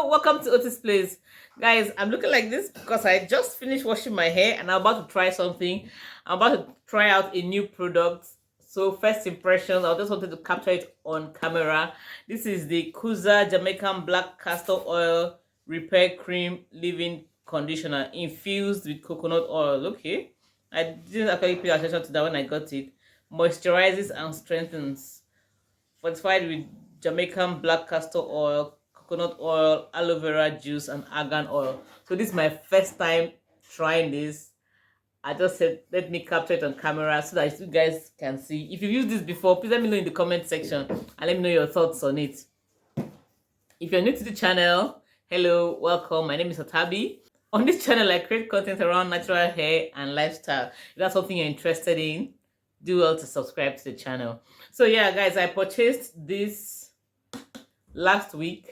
welcome to Otis Place. Guys, I'm looking like this because I just finished washing my hair and I'm about to try something. I'm about to try out a new product. So first impressions, I just wanted to capture it on camera. This is the Kuza Jamaican Black Castor Oil Repair Cream Leave-In Conditioner infused with coconut oil. Okay. I didn't actually pay attention to that when I got it. Moisturizes and strengthens. Fortified with Jamaican black castor oil, coconut oil, aloe vera juice, and argan oil. So this is my first time trying this. I just said let me capture it on camera so that you guys can see. If you've used this before, please let me know in the comment section and let me know your thoughts on it. If you're new to the channel, hello, welcome. My name is Atabi. On this channel, I create content around natural hair and lifestyle. If that's something you're interested in, do well to subscribe to the channel. So yeah, guys, I purchased this last week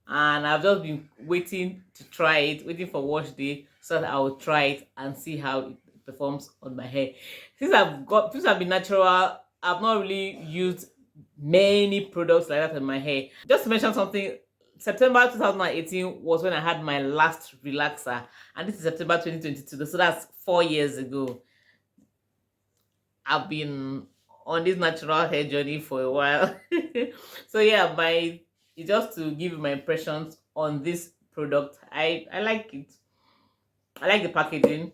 and I've just been waiting to try it, waiting for wash day so that I will try it and see how it performs on my hair. Since I've been natural, I've not really used many products like that on my hair. Just to mention something, September 2018 was when I had my last relaxer, and this is September 2022, so that's 4 years ago. I've been on this natural hair journey for a while. So yeah, it's just to give you my impressions on this product. I like it. I like the packaging.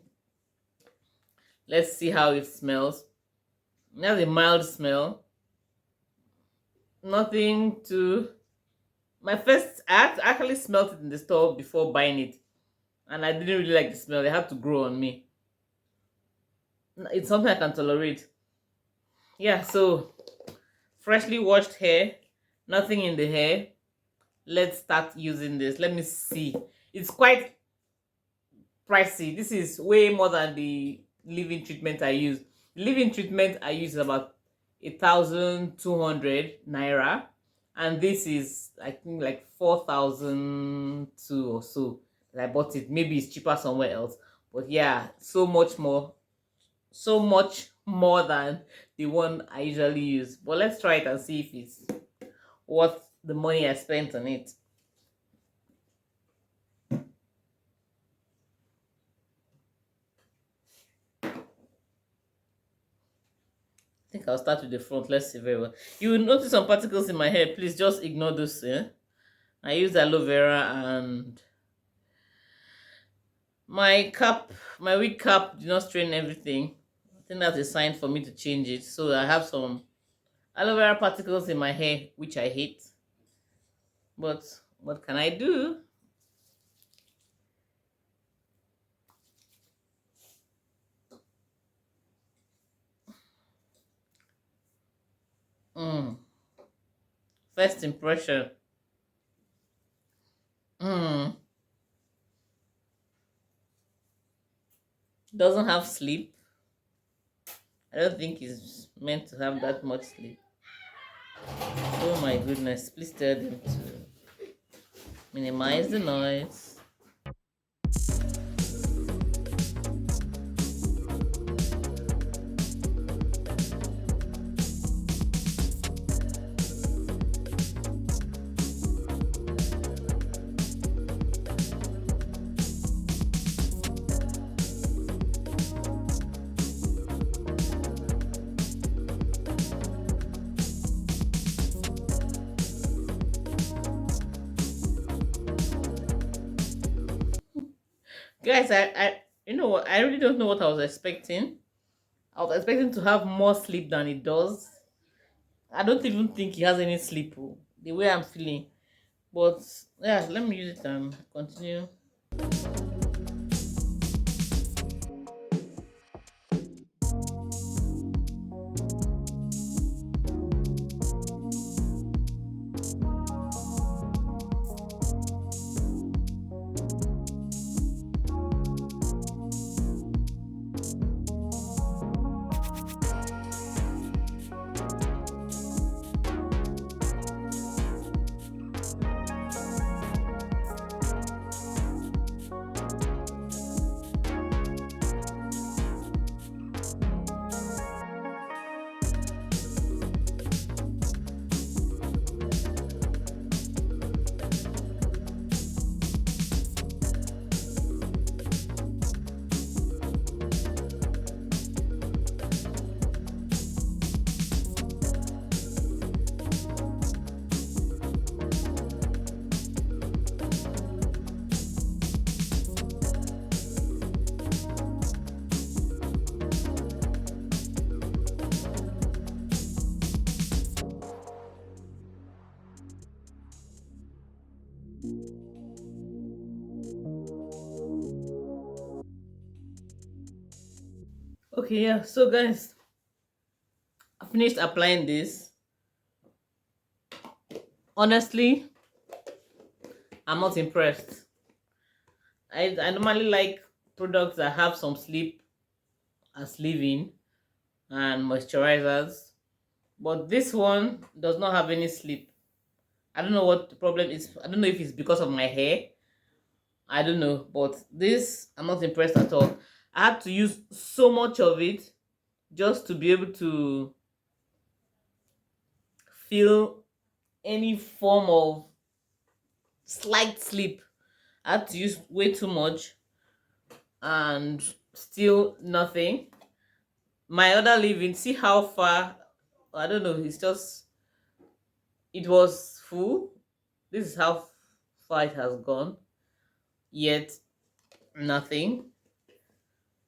Let's see how it smells. It has a mild smell. Nothing too. I actually smelled it in the store before buying it, and I didn't really like the smell. It had to grow on me. It's something I can tolerate. Yeah, so freshly washed hair, nothing in the hair. Let's start using this. Let me see. It's quite pricey. This is way more than the leave-in treatment I use. The leave-in treatment I use is about 1,200 naira, and this is I think like 4,002 or so. I bought it. Maybe it's cheaper somewhere else, but yeah, so much more than the one I usually use. But let's try it and see if it's worth the money I spent on it. I think I'll start with the front. Let's see very well. You will notice some particles in my hair. Please just ignore those. I used aloe vera and my wig cap did not strain everything. I think that's a sign for me to change it. So I have some aloe vera particles in my hair, which I hate. But what can I do? First impression. Doesn't have sleep. I don't think it's meant to have that much sleep. Oh my goodness. Please tell them to minimize the noise. Guys, I you know what? I really don't know what I was expecting. I was expecting to have more sleep than it does. I don't even think it has any sleep, the way I'm feeling. But yeah, let me use it and continue. Okay, yeah, so guys, I finished applying this. Honestly, I'm not impressed. I normally like products that have some sleep as leave-in and moisturizers, but this one does not have any sleep. I don't know what the problem is. I don't know if it's because of my hair. I don't know, but this, I'm not impressed at all. I had to use so much of it just to be able to feel any form of slight sleep. I had to use way too much and still nothing. My other leave-in, see how far, I don't know, it's just, it was full. This is how far it has gone, yet nothing.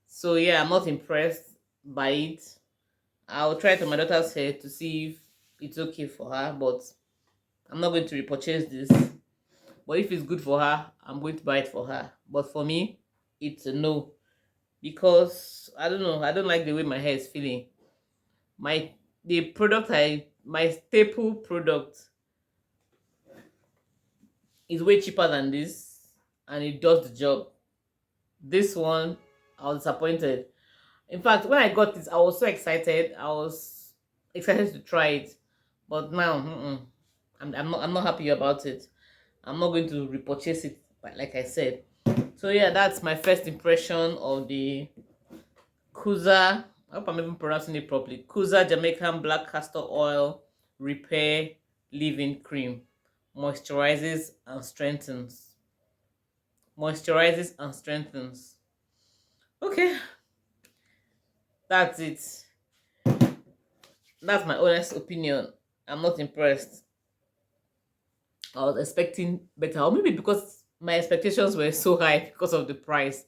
So yeah, I'm not impressed by it. I'll try it on my daughter's hair to see if it's okay for her, but I'm not going to repurchase this. But if it's good for her, I'm going to buy it for her. But for me, it's a no, because I don't know, I don't like the way my hair is feeling. My the product I my staple product is way cheaper than this, and it does the job. This one, I was disappointed. In fact, when I got this, I was so excited. I was excited to try it, but now, I'm not happy about it. I'm not going to repurchase it, like I said. So yeah, that's my first impression of the Kuza. I hope I'm even pronouncing it properly. Kuza Jamaican Black Castor Oil Repair Leave-In Cream. Moisturizes and strengthens. Moisturizes and strengthens. Okay, that's it. That's my honest opinion. I'm not impressed. I was expecting better, or maybe because my expectations were so high because of the price.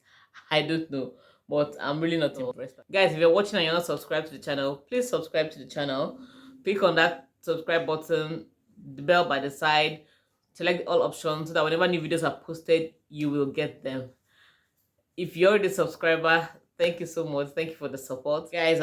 I don't know, but I'm really not impressed. Guys, if you're watching and you're not subscribed to the channel, please subscribe to the channel. Click on that subscribe button, the bell by the side, select all options so that whenever new videos are posted, you will get them. If you're already a subscriber, thank you so much. Thank you for the support, guys.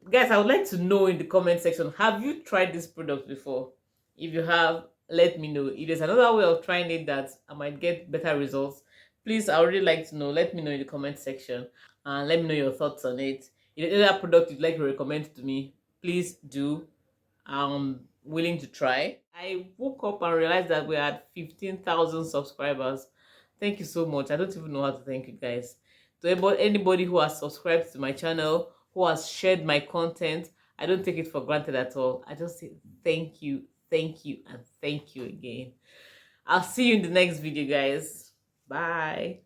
Guys, I would like to know in the comment section, have you tried this product before? If you have, let me know. If there's another way of trying it that I might get better results, please, I would really like to know. Let me know in the comment section and let me know your thoughts on it. If there's any product you'd like to recommend to me, please do. I'm willing to try. I woke up and realized that we had 15,000 subscribers. Thank you so much. I don't even know how to thank you guys. To anybody who has subscribed to my channel, who has shared my content, I don't take it for granted at all. I just say thank you, and thank you again. I'll see you in the next video, guys. Bye.